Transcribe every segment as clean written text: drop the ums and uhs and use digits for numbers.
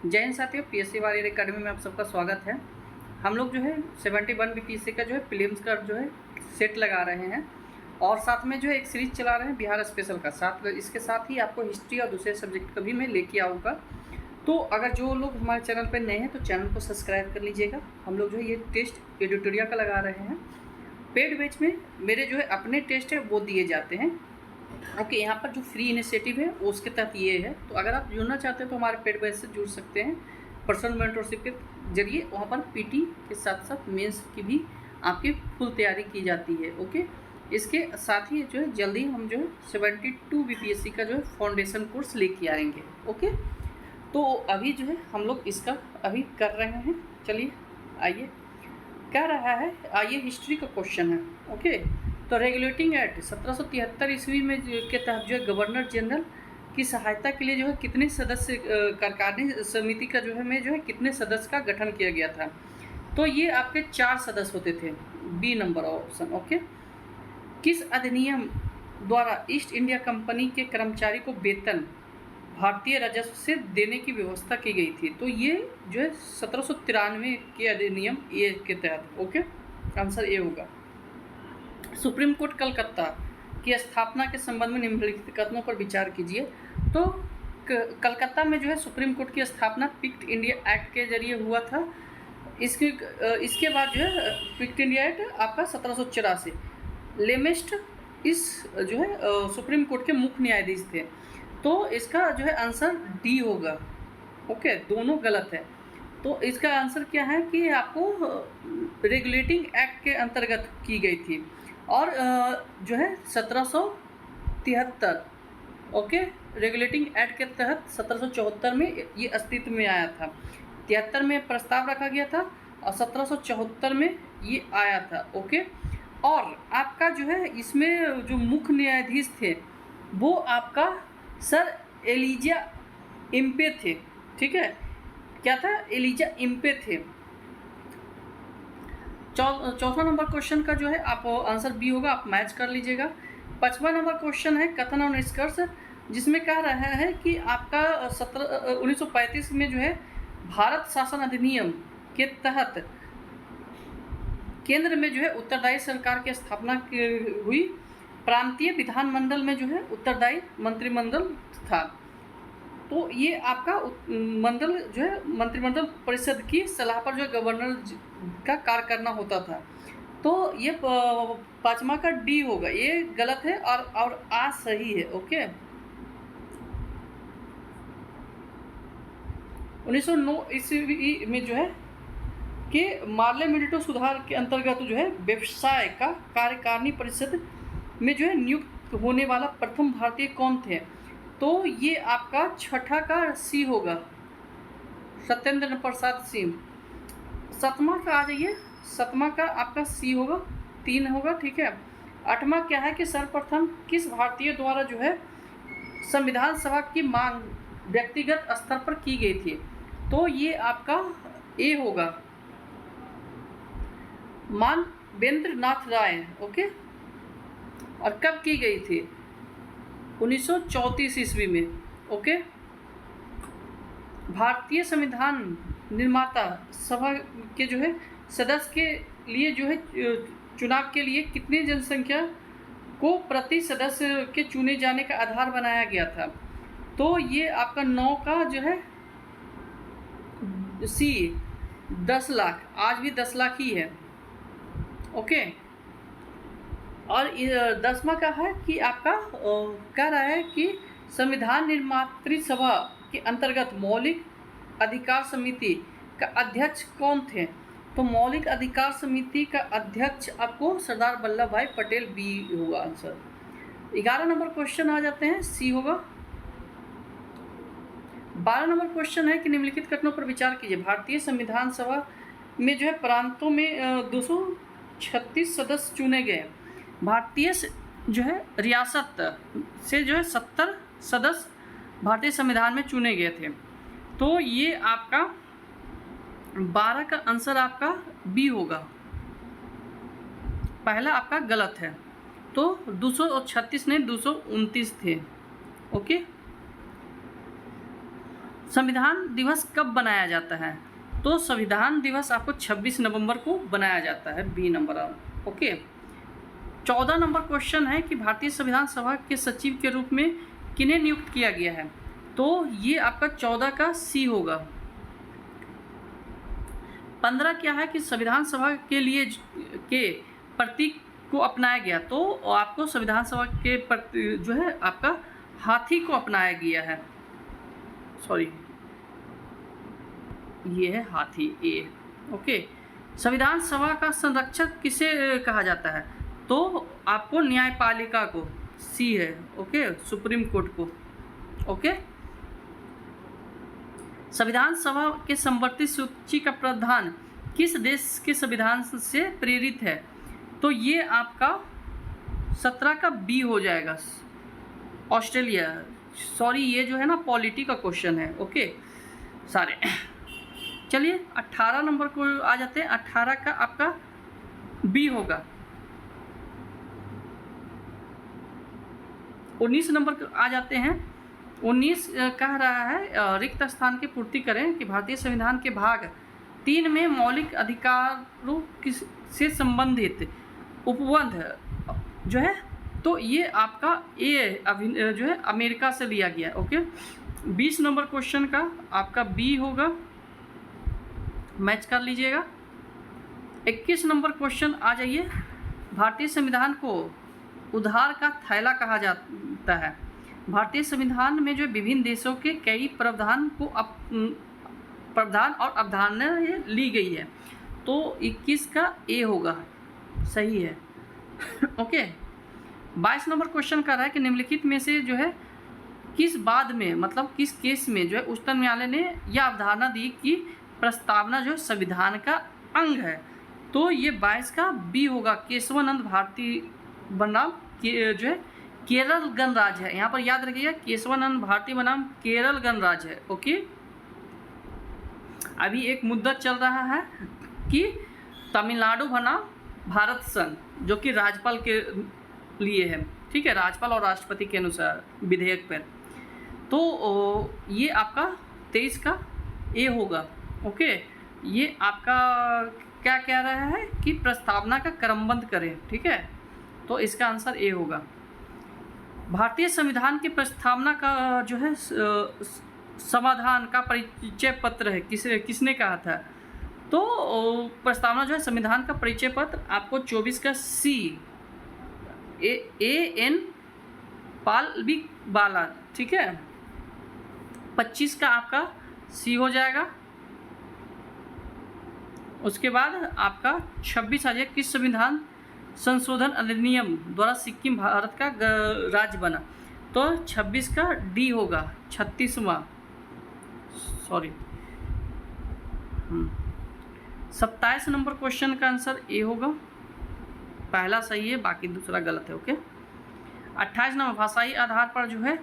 जय हिंद साथियों, PSC warrior academy में आप सबका स्वागत है। हम लोग जो है 71 बीपीएससी का जो है प्रीलिम्स का जो है सेट लगा रहे हैं और साथ में जो है एक सीरीज चला रहे हैं बिहार स्पेशल का। इसके साथ ही आपको हिस्ट्री और दूसरे सब्जेक्ट का भी मैं लेके आऊँगा। तो अगर जो लोग हमारे चैनल पर नए हैं तो चैनल को सब्सक्राइब कर लीजिएगा। हम लोग जो है ये टेस्ट एडिटोरियल का लगा रहे हैं। पेड बैच में मेरे जो है अपने टेस्ट है वो दिए जाते हैं। ओके, यहाँ पर जो फ्री इनिशिएटिव है उसके तहत ये है। तो अगर आप जुड़ना चाहते हैं तो हमारे पेड बैच से जुड़ सकते हैं। पर्सनल मेंटरशिप के जरिए वहाँ पर पीटी के साथ साथ मेंस की भी आपकी फुल तैयारी की जाती है। ओके, इसके साथ ही जो है जल्दी हम जो है 72 बीपीएससी का जो है फाउंडेशन कोर्स लेके आएंगे। ओके, तो अभी जो है हम लोग इसका अभी कर रहे हैं। चलिए आइए, क्या रहा है, आइए हिस्ट्री का क्वेश्चन है। ओके, तो रेगुलेटिंग एक्ट 1773 ईस्वी में के तहत जो है गवर्नर जनरल की सहायता के लिए जो है कितने सदस्य कार्यकारिणी समिति का जो है कितने सदस्य का गठन किया गया था। तो ये आपके 4 सदस्य होते थे, बी नंबर ऑप्शन। ओके, किस अधिनियम द्वारा ईस्ट इंडिया कंपनी के कर्मचारी को वेतन भारतीय राजस्व से देने की व्यवस्था की गई थी। तो ये जो है 1793 के अधिनियम ए के तहत। ओके, आंसर ए होगा। सुप्रीम कोर्ट कलकत्ता की स्थापना के संबंध में निम्नलिखित कथनों पर विचार कीजिए। तो कलकत्ता में जो है सुप्रीम कोर्ट की स्थापना पिक्ट इंडिया एक्ट के जरिए हुआ था। इसके बाद जो है पिक्ट इंडिया एक्ट आपका 1784। लेमेस्ट इस जो है सुप्रीम कोर्ट के मुख्य न्यायाधीश थे। तो इसका जो है आंसर डी होगा। ओके, दोनों गलत है। तो इसका आंसर क्या है कि आपको रेगुलेटिंग एक्ट के अंतर्गत की गई थी और जो है 1773। ओके, रेगुलेटिंग एक्ट के तहत 1774 में ये अस्तित्व में आया था। 73 में प्रस्ताव रखा गया था और 1774 में ये आया था। ओके, और आपका जो है इसमें जो मुख्य न्यायाधीश थे वो आपका सर एलिजा इम्पे थे। ठीक है, क्या था, एलिजा इम्पे थे। चौथा नंबर क्वेश्चन का जो है आप आंसर बी होगा, आप मैच कर लीजिएगा। 5वां नंबर क्वेश्चन है कथन और निष्कर्ष, जिसमें कह रहा है कि आपका 1935 में जो है भारत शासन अधिनियम के तहत केंद्र में जो है उत्तरदायी सरकार की स्थापना हुई। प्रांतीय विधानमंडल में जो है उत्तरदायी मंत्रिमंडल था। तो ये आपका मंडल जो है मंत्रिमंडल परिषद की सलाह पर जो गवर्नर का कार्य करना होता था। तो ये 5वां का डी होगा, ये गलत है और आ सही है। ओके, 1909 ईस्वी में जो है कि मार्ले मिलिटो सुधार के अंतर्गत जो है व्यवसाय का कार्यकारिणी परिषद में जो है नियुक्त होने वाला प्रथम भारतीय कौन थे। तो ये आपका छठा का सी होगा, सत्येंद्र प्रसाद सिंह। 7वां का आ जाइए, 7वां का आपका सी होगा, 3 होगा। ठीक है, 8वां क्या है कि सर्वप्रथम किस भारतीय द्वारा जो है संविधान सभा की मांग व्यक्तिगत स्तर पर की गई थी। तो ये आपका ए होगा, मानवेंद्र नाथ राय। ओके, और कब की गई थी, 1934 ईस्वी में। ओके, भारतीय संविधान निर्माता सभा के जो है सदस्य के लिए जो है चुनाव के लिए कितनी जनसंख्या को प्रति सदस्य के चुने जाने का आधार बनाया गया था। तो ये आपका 9 का जो है सी 10 लाख, आज भी 10 लाख ही है। ओके, और 10वां का है कि आपका कह रहा है कि संविधान निर्मात्री सभा के अंतर्गत मौलिक अधिकार समिति का अध्यक्ष कौन थे। तो मौलिक अधिकार समिति का अध्यक्ष आपको सरदार वल्लभ भाई पटेल, बी होगा आंसर। 11 नंबर क्वेश्चन आ जाते हैं, सी होगा। 12 नंबर क्वेश्चन है कि निम्नलिखित घटनाओं पर विचार कीजिए। भारतीय संविधान सभा में जो है प्रांतों में 236 सदस्य चुने गए। भारतीय जो है रियासत से जो है 70 सदस्य भारतीय संविधान में चुने गए थे। तो ये आपका 12 का आंसर आपका बी होगा, पहला आपका गलत है। तो 236 नहीं 229 थे। ओके, संविधान दिवस कब बनाया जाता है? तो संविधान दिवस आपको 26 नवंबर को बनाया जाता है, B number. Okay. 14 number question है कि भारतीय संविधान सभा के सचिव के रूप में किन्हें नियुक्त किया गया है? तो ये आपका 14 का सी होगा। 15 क्या है कि संविधान सभा के लिए के प्रतीक को अपनाया गया, तो आपको संविधान सभा के जो है आपका हाथी को अपनाया गया है। सॉरी, ये है हाथी, ए। ओके। संविधान सभा का संरक्षक किसे कहा जाता है? तो आपको न्यायपालिका को, सी है। ओके, सुप्रीम कोर्ट को। ओके। संविधान सभा के संवर्धित सूची का प्रावधान किस देश के संविधान से प्रेरित है? तो ये आपका 17 का बी हो जाएगा, ऑस्ट्रेलिया। सॉरी, ये जो है ना पॉलिटी का क्वेश्चन है। ओके सारे। चलिए 18 नंबर को आ जाते हैं। 18 का आपका बी होगा। 19 नंबर को आ जाते हैं। 19 कह रहा है रिक्त स्थान की पूर्ति करें कि भारतीय संविधान के भाग 3 में मौलिक अधिकारों से संबंधित उपबंध जो है, तो ये आपका ए जो है अमेरिका से लिया गया। ओके। 20 नंबर क्वेश्चन का आपका बी होगा, मैच कर लीजिएगा। 21 नंबर क्वेश्चन आ जाइए। भारतीय संविधान को उधार का थैला कहा जाता है। भारतीय संविधान में जो विभिन्न देशों के कई प्रावधान और अवधारणाएं ली गई है, तो 21 का ए होगा, सही है। ओके। 22 नंबर क्वेश्चन कर रहा है कि निम्नलिखित में से जो है किस बाद में, मतलब किस केस में जो है उच्चतम न्यायालय ने यह अवधारणा दी कि प्रस्तावना जो है संविधान का अंग है? तो ये 22 का बी होगा, केशवानंद भारती बनाम जो है केरल गणराज्य है। यहाँ पर याद रखिएगा, केशवानंद भारती बनाम केरल गणराज्य है। ओके। अभी एक मुद्दा चल रहा है कि तमिलनाडु बनाम भारत संघ, जो कि राज्यपाल के लिए है, ठीक है, राज्यपाल और राष्ट्रपति के अनुसार विधेयक पर। तो ये आपका 23 का ए होगा। ओके। ये आपका क्या कह रहा है कि प्रस्तावना का क्रमबद्ध करें, ठीक है, तो इसका आंसर ए होगा। भारतीय संविधान की प्रस्तावना का जो है समाधान का परिचय पत्र है, किसने कहा था? तो प्रस्तावना जो है संविधान का परिचय पत्र आपको 24 का सी, ए एन पालविक बाला, ठीक है। 25 का आपका सी हो जाएगा। उसके बाद आपका 26 आ जाए, किस संविधान संशोधन अधिनियम द्वारा सिक्किम भारत का राज्य बना? तो 26 का डी होगा, 36वां। सॉरी, 27 नंबर क्वेश्चन का आंसर ए होगा, पहला सही है, बाकी दूसरा गलत है। ओके। 28 नंबर, भाषाई आधार पर जो है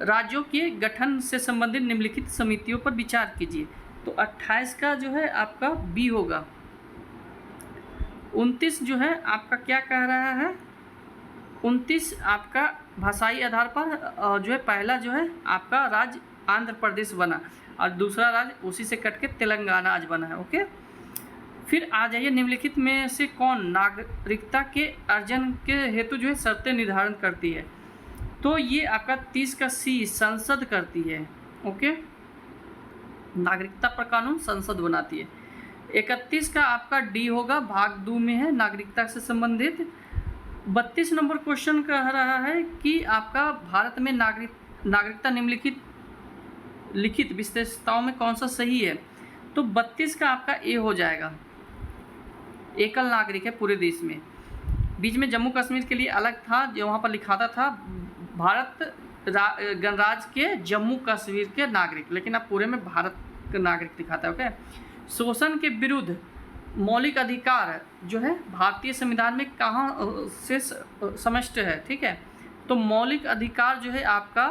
राज्यों के गठन से संबंधित निम्नलिखित समितियों पर विचार कीजिए। तो 28 का जो है आपका बी होगा। 29 जो है आपका क्या कह रहा है? 29 आपका भाषाई आधार पर जो है पहला जो है आपका राज्य आंध्र प्रदेश बना और दूसरा राज्य उसी से कट के तेलंगाना आज बना है। ओके। फिर आ जाइए, निम्नलिखित में से कौन नागरिकता के अर्जन के हेतु जो है शर्तें निर्धारण करती है? तो ये आपका 30 का सी, संसद करती है। ओके। नागरिकता पर कानून संसद बनाती है। 31 का आपका डी होगा, भाग 2 में है, नागरिकता से संबंधित। 32 नंबर क्वेश्चन कह रहा है कि आपका भारत में नागरिकता निम्नलिखित लिखित विशेषताओं में कौन सा सही है? तो 32 का आपका ए हो जाएगा, एकल नागरिक है पूरे देश में। बीच में जम्मू कश्मीर के लिए अलग था, जो वहाँ पर लिखाता था भारत गणराज्य के जम्मू कश्मीर के नागरिक, लेकिन अब पूरे में भारत का नागरिक दिखाता है। ओके। शोषण के विरुद्ध मौलिक अधिकार जो है भारतीय संविधान में कहाँ से समाविष्ट है? ठीक है, तो मौलिक अधिकार जो है आपका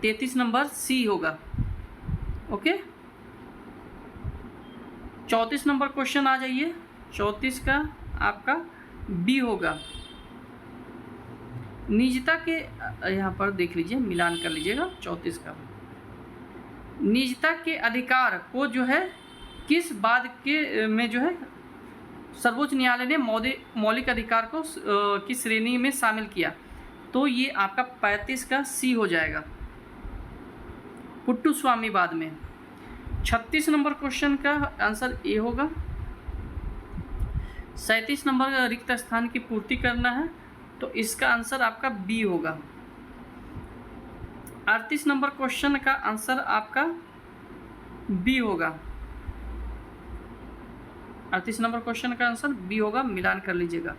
33 नंबर सी होगा। ओके। 34 नंबर क्वेश्चन आ जाइए। 34 का आपका बी होगा। निजता के यहाँ पर देख लीजिए, मिलान कर लीजिएगा 34 का। निजता के अधिकार को जो है किस बाद के में जो है सर्वोच्च न्यायालय ने मौलिक अधिकार को की श्रेणी में शामिल किया? तो ये आपका 35 का सी हो जाएगा, पुट्टू स्वामी बाद में। 36 नंबर क्वेश्चन का आंसर ए होगा। 37 नंबर का रिक्त स्थान की पूर्ति करना है, तो इसका आंसर आपका बी होगा। 38 नंबर क्वेश्चन का आंसर आपका बी होगा। 38 नंबर क्वेश्चन का आंसर बी होगा, मिलान कर लीजिएगा।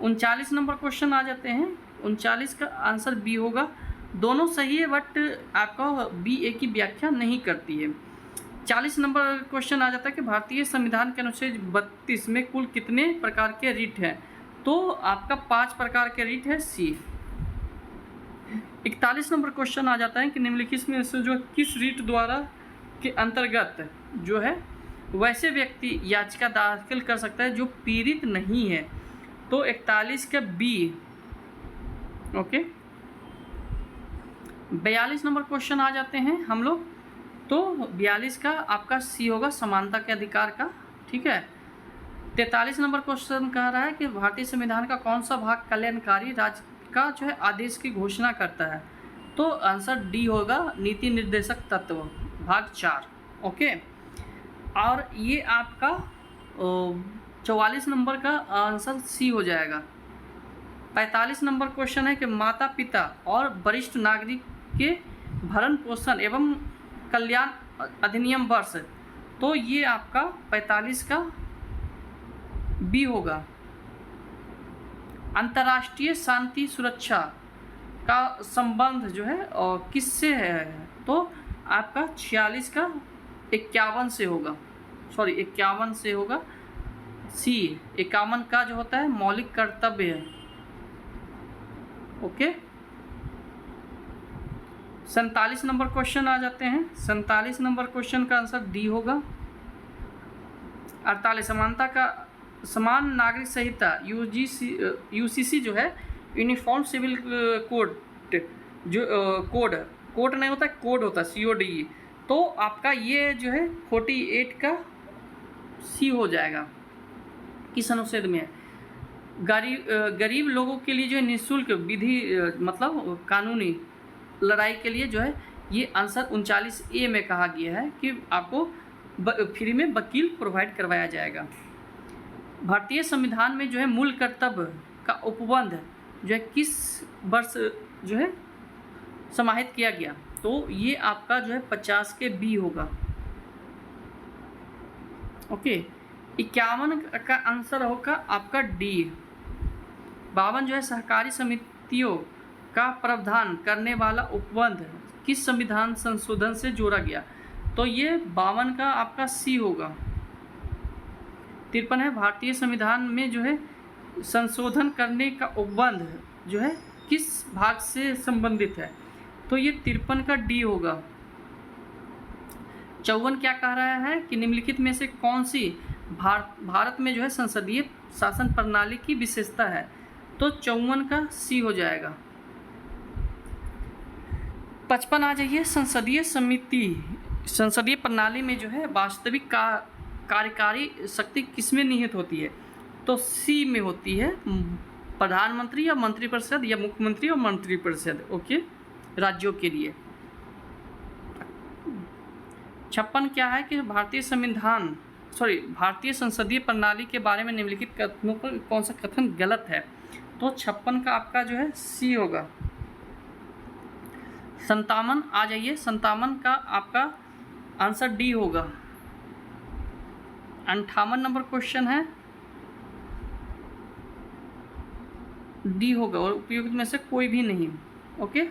39 नंबर क्वेश्चन आ जाते हैं, 39 का आंसर बी होगा। दोनों सही है, बट आपका बी ए की व्याख्या नहीं करती है। 40 नंबर क्वेश्चन आ जाता है कि भारतीय संविधान के अनुच्छेद 32 में कुल कितने प्रकार के रिट हैं? तो आपका 5 प्रकार के रिट है, सी। 41 नंबर क्वेश्चन आ जाता है कि निम्नलिखित में से जो किस रिट द्वारा के अंतर्गत जो है वैसे व्यक्ति याचिका दाखिल कर सकता है जो पीड़ित नहीं है? तो 41 का बी। ओके। 42 नंबर क्वेश्चन आ जाते हैं हम लोग, तो 42 का आपका सी होगा, समानता के अधिकार का। ठीक है। 43 नंबर क्वेश्चन कह रहा है कि भारतीय संविधान का कौन सा भाग कल्याणकारी राज्य का जो है आदेश की घोषणा करता है? तो आंसर डी होगा, नीति निर्देशक तत्व, भाग 4। ओके। और ये आपका 44 नंबर का आंसर सी हो जाएगा। 45 नंबर क्वेश्चन है कि माता पिता और वरिष्ठ नागरिक के भरण पोषण एवं कल्याण अधिनियम वर्ष, तो ये आपका 45 का बी होगा। अंतर्राष्ट्रीय शांति सुरक्षा का संबंध जो है और किससे है? तो आपका 46 का 51 से होगा, सॉरी 51 से होगा, सी। 51 का जो होता है मौलिक कर्तव्य है। ओके। 47 नंबर क्वेश्चन आ जाते हैं। 47 नंबर क्वेश्चन का आंसर डी होगा। 48 समानता का समान नागरिक संहिता यूसीसी जो है यूनिफॉर्म सिविल कोड, जो कोड नहीं होता, कोड होता है CODE। तो आपका ये जो है 48 का सी हो जाएगा। किस अनुच्छेद में है? गरीब लोगों के लिए जो है निःशुल्क विधि मतलब कानूनी लड़ाई के लिए जो है ये आंसर 39A में कहा गया है कि आपको फ्री में वकील प्रोवाइड करवाया जाएगा। भारतीय संविधान में जो है मूल कर्तव्य का उपबंध जो है किस वर्ष जो है समाहित किया गया? तो ये आपका जो है 50 के बी होगा। ओके। 51 का आंसर होगा आपका डी। 52 जो है सहकारी समितियों का प्रावधान करने वाला उपबंध किस संविधान संशोधन से जोड़ा गया? तो ये 52 का आपका सी होगा। 53 है भारतीय संविधान में जो है संशोधन करने का उपबंध जो है किस भाग से संबंधित है? तो ये 53 का डी होगा। 54 क्या कह रहा है कि निम्नलिखित में से कौन सी भारत में जो है संसदीय शासन प्रणाली की विशेषता है? तो 54 का सी हो जाएगा। 55 आ जाइए, संसदीय प्रणाली में जो है वास्तविक कार्यकारी शक्ति किसमें निहित होती है? तो सी में होती है, प्रधानमंत्री या मंत्रिपरिषद या मुख्यमंत्री और मंत्रिपरिषद। ओके, राज्यों के लिए। 56 क्या है कि भारतीय संसदीय प्रणाली के बारे में निम्नलिखित कथनों पर कौन सा कथन गलत है? तो 56 का आपका जो है सी होगा। 57 आ जाइए, 57 का आपका आंसर डी होगा। 58 नंबर क्वेश्चन है, डी होगा और उपयुक्त में से कोई भी नहीं। ओके।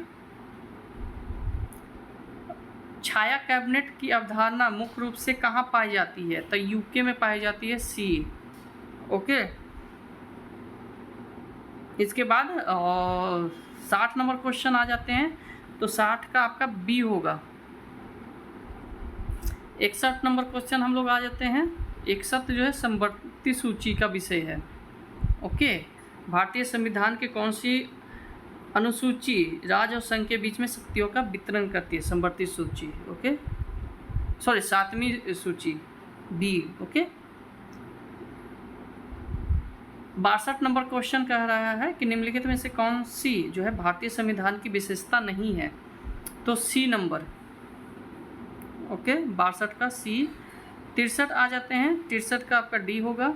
छाया कैबिनेट की अवधारणा मुख्य रूप से कहाँ पाई जाती है? तो यूके में पाई जाती है, सी। ओके। इसके बाद 60 नंबर क्वेश्चन आ जाते हैं, तो 60 का आपका बी होगा। 61 नंबर क्वेश्चन हम लोग आ जाते हैं। 61 जो है संवर्ती सूची का विषय है। ओके। भारतीय संविधान के कौन सी अनुसूची राज्य और संघ के बीच में शक्तियों का वितरण करती है, संवर्ती सूची। ओके, सॉरी 7वीं सूची बी। ओके, 62 नंबर क्वेश्चन कह रहा है कि निम्नलिखित में से कौन सी जो है भारतीय संविधान की विशेषता नहीं है? तो सी नंबर। ओके, 62 का सी। 63 आ जाते हैं, 63 का आपका डी होगा।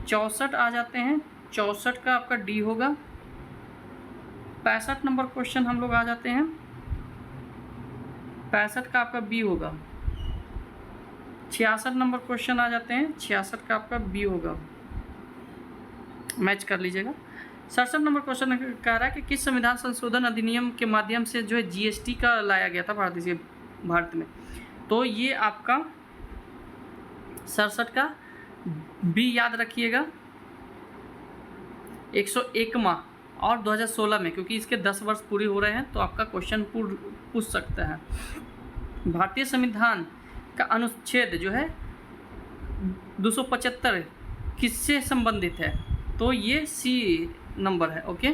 64 आ जाते हैं, 64 का आपका डी होगा। 65 नंबर क्वेश्चन हम लोग आ जाते हैं, 65 का आपका बी होगा। 66 नंबर क्वेश्चन आ जाते हैं, 66 का आपका बी होगा, मैच कर लीजिएगा। 67 नंबर क्वेश्चन कह रहा है कि किस संविधान संशोधन अधिनियम के माध्यम से जो है जीएसटी का लाया गया था भारत में? तो ये आपका 67 का बी याद रखिएगा, 101वां और 2016 में, क्योंकि इसके 10 वर्ष पूरे हो रहे हैं तो आपका क्वेश्चन पूछ सकता है। भारतीय संविधान का अनुच्छेद जो है 275 किससे संबंधित है? तो ये सी नंबर है। ओके,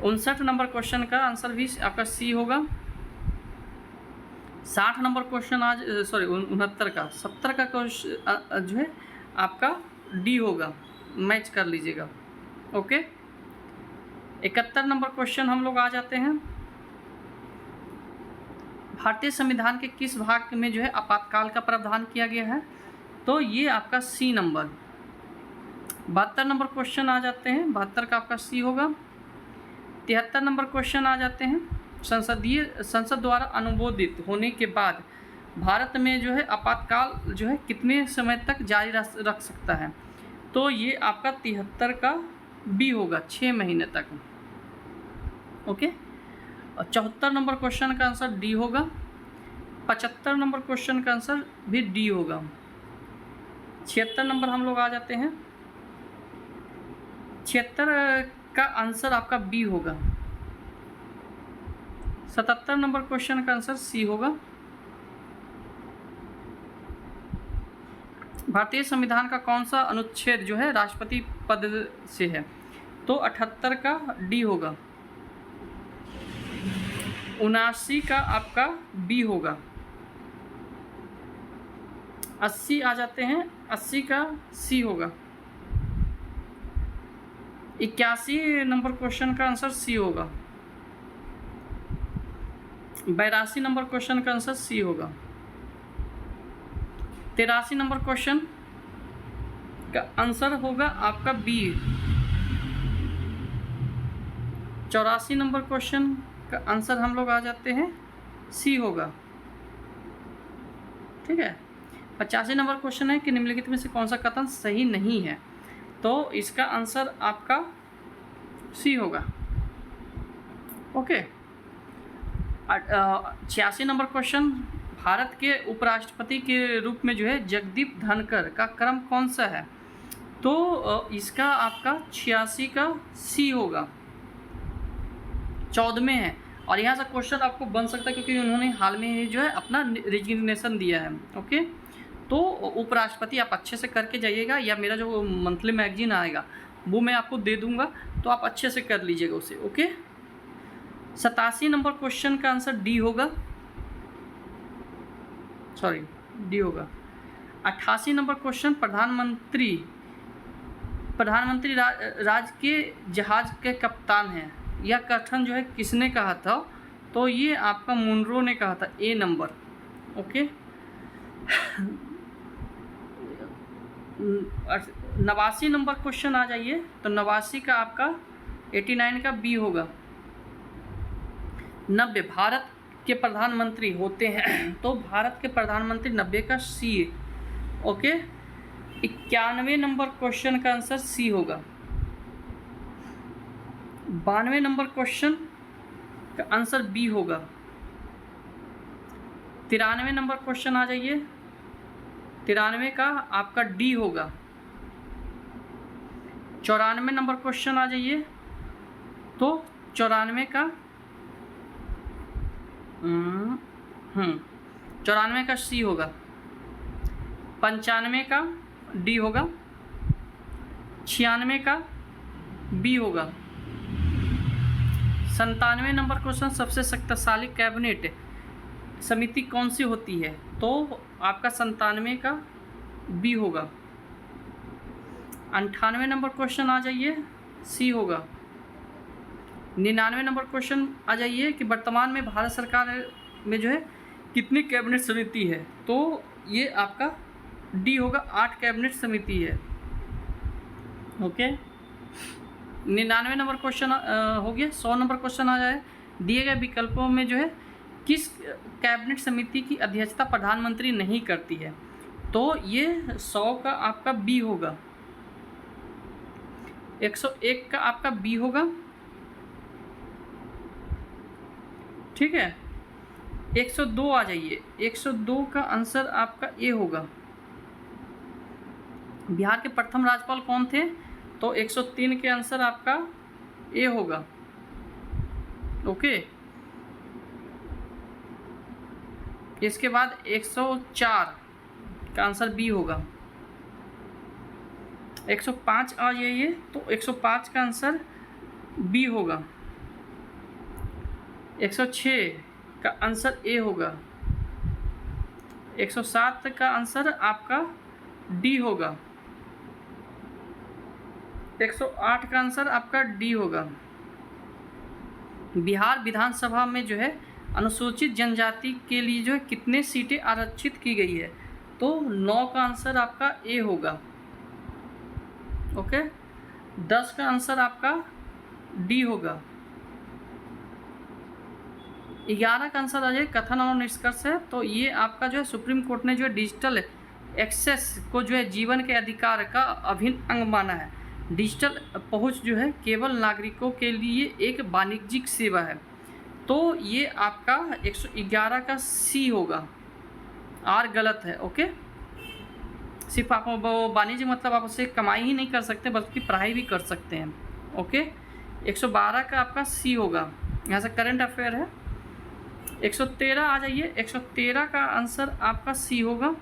59 नंबर क्वेश्चन का आंसर भी आपका सी होगा। 60 नंबर क्वेश्चन आज 69 का 70 का क्वेश्चन जो है आपका डी होगा, मैच कर लीजिएगा। ओके, 71 नंबर क्वेश्चन हम लोग आ जाते हैं, भारतीय संविधान के किस भाग में जो है आपातकाल का प्रावधान किया गया है? तो ये आपका सी नंबर। 72 नंबर क्वेश्चन आ जाते हैं, 72 का आपका सी होगा। 73 नंबर क्वेश्चन आ जाते हैं, संसद द्वारा अनुमोदित होने के बाद भारत में जो है आपातकाल जो है कितने समय तक जारी रख सकता है? तो ये आपका 73 का बी होगा, 6 महीने तक। ओके, और 74 नंबर क्वेश्चन का आंसर डी होगा। 75 नंबर क्वेश्चन का आंसर भी डी होगा। 76 नंबर हम लोग आ जाते हैं, 76 का आंसर आपका बी होगा। 77 नंबर क्वेश्चन का आंसर सी होगा। भारतीय संविधान का कौन सा अनुच्छेद जो है राष्ट्रपति पद से है? तो 78 का डी होगा। 79 का आपका बी होगा। 80 आ जाते हैं, 80 का सी होगा। 81 नंबर क्वेश्चन का आंसर सी होगा। 82 नंबर क्वेश्चन का आंसर सी होगा। 83 नंबर क्वेश्चन का आंसर होगा आपका बी। 84 नंबर क्वेश्चन का आंसर हम लोग आ जाते हैं सी होगा। ठीक है, 85 नंबर क्वेश्चन है कि निम्नलिखित में से कौन सा कथन सही नहीं है? तो इसका आंसर आपका सी होगा। ओके, 86 नंबर क्वेश्चन, भारत के उपराष्ट्रपति के रूप में जो है जगदीप धनखड़ का क्रम कौन सा है? तो इसका आपका 86 का सी होगा, 14वें है। और यहाँ से क्वेश्चन आपको बन सकता है क्योंकि उन्होंने हाल में ही जो है अपना रिजिग्नेशन दिया है। ओके, तो उपराष्ट्रपति आप अच्छे से करके जाइएगा, या मेरा जो मंथली मैगजीन आएगा वो मैं आपको दे दूंगा, तो आप अच्छे से कर लीजिएगा उसे। ओके, 87 नंबर क्वेश्चन का आंसर डी होगा, सॉरी डी होगा। 88 नंबर क्वेश्चन, प्रधानमंत्री राज्य के जहाज के कप्तान हैं, यह कथन जो है किसने कहा था? तो ये आपका मुनरो ने कहा था, ए नंबर। ओके, 89 नंबर क्वेश्चन आ जाइए, तो 89 का आपका 89 का बी होगा। 90 भारत के प्रधानमंत्री होते हैं, तो भारत के प्रधानमंत्री 90 का सी। ओके, 91 नंबर क्वेश्चन का आंसर सी होगा। 92 नंबर क्वेश्चन का आंसर बी होगा। 93 नंबर क्वेश्चन आ जाइए, 93 का आपका डी होगा। 94 नंबर क्वेश्चन आ जाइए, तो 94 का 94 का सी होगा। 95 का डी होगा। 96 का बी होगा। 97 नंबर क्वेश्चन, सबसे शक्तिशाली कैबिनेट समिति कौन सी होती है? तो आपका 97 का बी होगा। 98 नंबर क्वेश्चन आ जाइए, सी होगा। 99 नंबर क्वेश्चन आ जाइए कि वर्तमान में भारत सरकार में जो है कितनी कैबिनेट समिति है? तो ये आपका डी होगा, 8 कैबिनेट समिति है। ओके, 99 नंबर क्वेश्चन हो गया। 100 नंबर क्वेश्चन आ जाए, दिए गए विकल्पों में जो है किस कैबिनेट समिति की अध्यक्षता प्रधानमंत्री नहीं करती है? तो ये 100 का आपका बी होगा। 101 का आपका बी होगा, ठीक है। 102 आ जाइए, 102 का आंसर आपका ए होगा। बिहार के प्रथम राज्यपाल कौन थे? तो 103 के आंसर आपका ए होगा। ओके, इसके बाद 104 का आंसर बी होगा। 105 आ जाइए, तो 105 का आंसर बी होगा। 106 का आंसर ए होगा। 107 का आंसर आपका डी होगा। 108 का आंसर आपका डी होगा। बिहार विधानसभा में जो है अनुसूचित जनजाति के लिए जो है कितने सीटें आरक्षित की गई है? तो 9 का आंसर आपका ए होगा। ओके, 10 का आंसर आपका डी होगा। 11 का आंसर आ जाए कथन और निष्कर्ष है, तो ये आपका जो है सुप्रीम कोर्ट ने जो है डिजिटल एक्सेस को जो है जीवन के अधिकार का अभिन्न अंग माना है। डिजिटल पहुंच जो है केवल नागरिकों के लिए एक वाणिज्यिक सेवा है। तो ये आपका 111 का सी होगा, आर गलत है। ओके, सिर्फ आप वाणिज्य मतलब आप उससे कमाई ही नहीं कर सकते बल्कि पढ़ाई भी कर सकते हैं। ओके, 112 का आपका सी होगा, यहाँ से करंट अफेयर है। 113 आ जाइए, 113 का आंसर आपका सी होगा।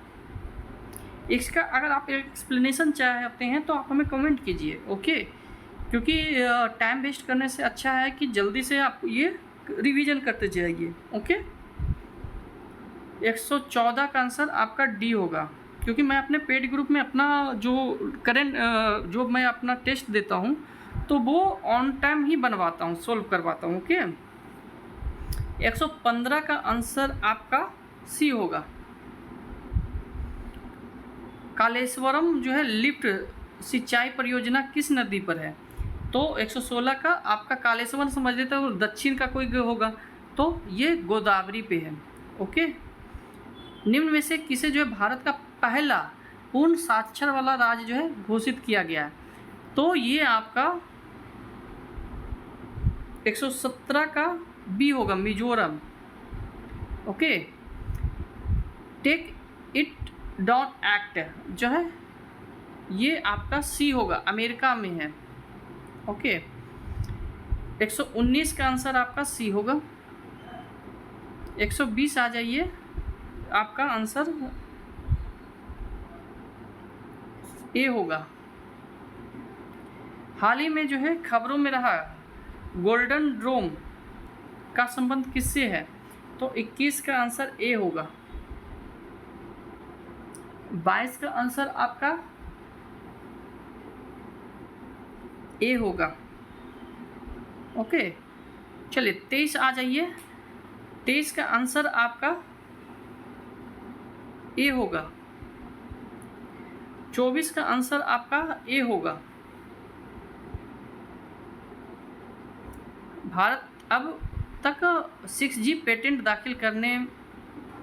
इसका अगर आप एक्सप्लेनेशन चाहते हैं तो आप हमें कमेंट कीजिए। ओके, क्योंकि टाइम वेस्ट करने से अच्छा है कि जल्दी से आप ये रिवीजन करते जाइए। ओके, 114 का आंसर आपका डी होगा, क्योंकि मैं अपने पेड ग्रुप में अपना जो करेंट जो मैं अपना टेस्ट देता हूँ तो वो ऑन टाइम ही बनवाता हूँ, सोल्व करवाता हूँ। ओके, 115 का आंसर आपका सी होगा। कालेश्वरम जो है लिफ्ट सिंचाई परियोजना किस नदी पर है? तो 116 का आपका कालेश्वरम समझ लेते हो, दक्षिण का कोई होगा, तो ये गोदावरी पे है। ओके, निम्न में से किसे जो है भारत का पहला पूर्ण साक्षर वाला राज्य जो है घोषित किया गया है? तो ये आपका 117 का बी होगा, Mizoram. Okay, take it down act जो है ये आपका सी होगा, अमेरिका में है। ओके, 119 का आंसर आपका सी होगा। 120 आ जाइए, आपका आंसर ए होगा। हाल ही में जो है खबरों में रहा गोल्डन ड्रोन का संबंध किससे है? तो 21 का आंसर ए होगा। 22 का आंसर आपका ए होगा। ओके, चलिए 23 आ जाइए, 23 का आंसर आपका ए होगा। 24 का आंसर आपका ए होगा। भारत अब तक 6G पेटेंट दाखिल करने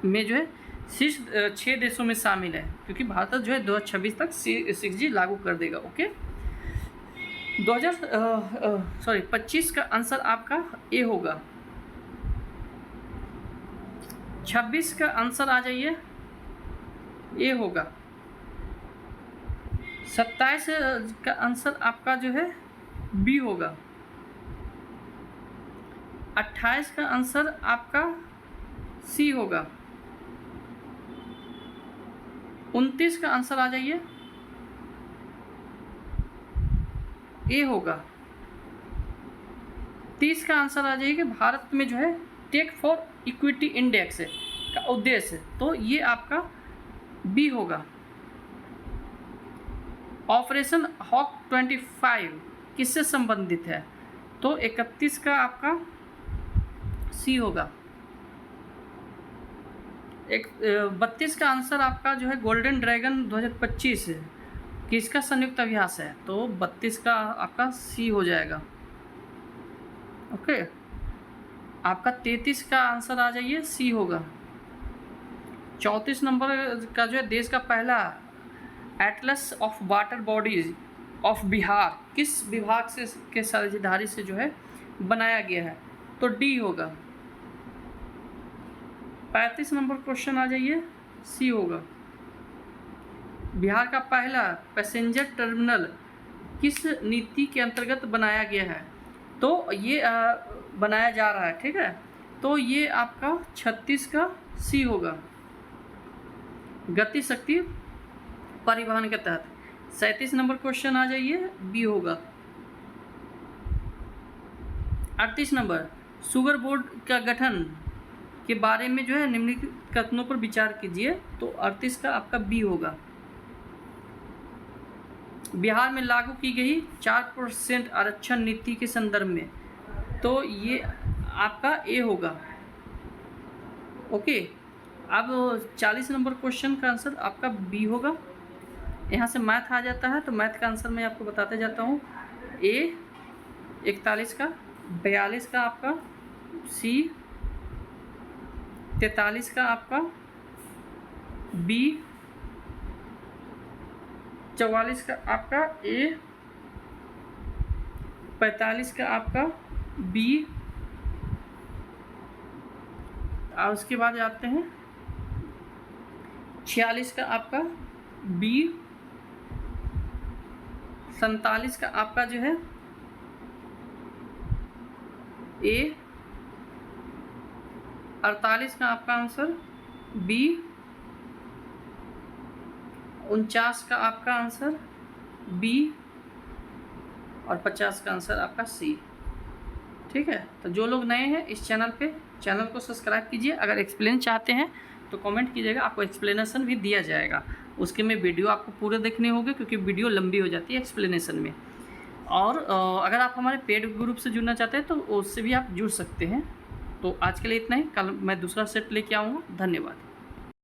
में जो है शीर्ष 6 देशों में शामिल है, क्योंकि भारत जो है 2026 तक 6G लागू कर देगा। ओके, 25 का आंसर आपका ए होगा। 26 का आंसर आ जाइए, ए होगा। 27 का आंसर आपका जो है बी होगा। 28 का आंसर आपका सी होगा। 29 का आंसर आ जाइए, ए होगा। 30 का आंसर आ जाइए कि भारत में जो है टेक फॉर इक्विटी इंडेक्स का उद्देश्य, तो ये आपका बी होगा। ऑपरेशन हॉक 25 किससे संबंधित है, तो 31 का आपका सी होगा। 32 का आंसर आपका जो है गोल्डन ड्रैगन 2025 किसका संयुक्त अभ्यास है, तो 32 का आपका सी हो जाएगा। ओके, आपका 33 का आंसर आ जाइए सी होगा। 34 नंबर का जो है देश का पहला Atlas of water bodies of Bihar किस विभाग से के साझेदारी से जो है बनाया गया है, तो डी होगा। 35 नंबर क्वेश्चन आ जाइए सी होगा। बिहार का पहला पैसेंजर टर्मिनल किस नीति के अंतर्गत बनाया गया है, तो ये बनाया जा रहा है, ठीक है, तो ये आपका 36 का सी होगा। गति शक्ति परिवहन के तहत। 37 नंबर क्वेश्चन आ जाइए बी होगा। 38 नंबर शुगर बोर्ड का गठन के बारे में जो है निम्नलिखित कथनों पर विचार कीजिए, तो 38 का आपका बी होगा। बिहार में लागू की गई 4% आरक्षण नीति के संदर्भ में, तो ये आपका ए होगा। ओके, अब 40 नंबर क्वेश्चन का आंसर आपका बी होगा। यहाँ से मैथ आ जाता है, तो मैथ का आंसर मैं आपको बताते जाता हूँ। ए 41 का, 42 का आपका सी, 43 का आपका बी, 44 का आपका ए, 45 का आपका बी, और उसके बाद आते हैं 46 का आपका बी, 47 का आपका जो है ए, 48 का आपका आंसर बी, 49 का आपका आंसर बी, और 50 का आंसर आपका सी। ठीक है, तो जो लोग नए हैं इस चैनल पे, चैनल को सब्सक्राइब कीजिए। अगर एक्सप्लेन चाहते हैं तो कमेंट कीजिएगा, आपको एक्सप्लेनेशन भी दिया जाएगा। उसके में वीडियो आपको पूरे देखने होंगे, क्योंकि वीडियो लंबी हो जाती है एक्सप्लेनेशन में। और अगर आप हमारे पेड ग्रुप से जुड़ना चाहते हैं तो उससे भी आप जुड़ सकते हैं। तो आज के लिए इतना ही, कल मैं दूसरा सेट लेके आऊँगा। धन्यवाद।